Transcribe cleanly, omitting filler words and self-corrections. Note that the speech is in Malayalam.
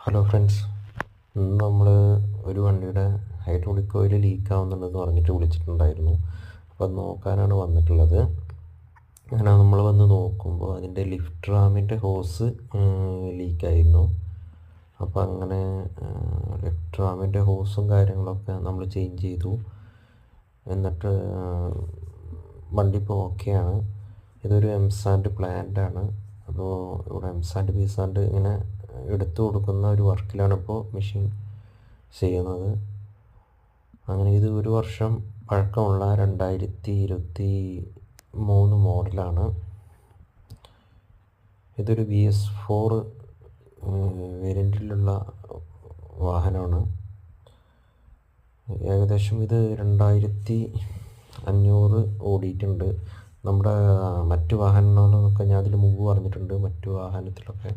ഹലോ ഫ്രണ്ട്സ്, ഇന്ന് നമ്മൾ ഒരു വണ്ടിയുടെ ഹൈഡ്രോളിക് ഓയിൽ ലീക്ക് ആവുന്നുണ്ടെന്ന് പറഞ്ഞിട്ട് വിളിച്ചിട്ടുണ്ടായിരുന്നു. അപ്പോൾ അത് നോക്കാനാണ് വന്നിട്ടുള്ളത്. അങ്ങനെ നമ്മൾ വന്ന് നോക്കുമ്പോൾ അതിൻ്റെ ലിഫ്റ്റ് റാമിൻ്റെ ഹോസ് ലീക്കായിരുന്നു. അപ്പോൾ അങ്ങനെ ലിഫ്റ്റ് റാമിൻ്റെ ഹോസും കാര്യങ്ങളൊക്കെ നമ്മൾ ചേഞ്ച് ചെയ്തു. എന്നിട്ട് വണ്ടി ഇപ്പോൾ ഓക്കെയാണ്. ഇതൊരു എംസാൻഡ് പ്ലാന്റാണ്. അപ്പോൾ ഇവിടെ എംസാൻഡ് ബീസാൻഡ് ഇങ്ങനെ എടുത്തു കൊടുക്കുന്ന ഒരു വർക്കിലാണ് ഇപ്പോൾ മെഷീൻ ചെയ്യുന്നത്. അങ്ങനെ ഇത് 1 വർഷം പഴക്കമുള്ള 2023 മോഡലാണ്. ഇതൊരു BS4 വേരിയൻറ്റിലുള്ള വാഹനമാണ്. ഏകദേശം ഇത് 2500 ഓടിയിട്ടുണ്ട്. നമ്മുടെ മറ്റു വാഹനങ്ങളൊക്കെ ഞാൻ അതിന് മുമ്പ് പറഞ്ഞിട്ടുണ്ട്. മറ്റു വാഹനത്തിലൊക്കെ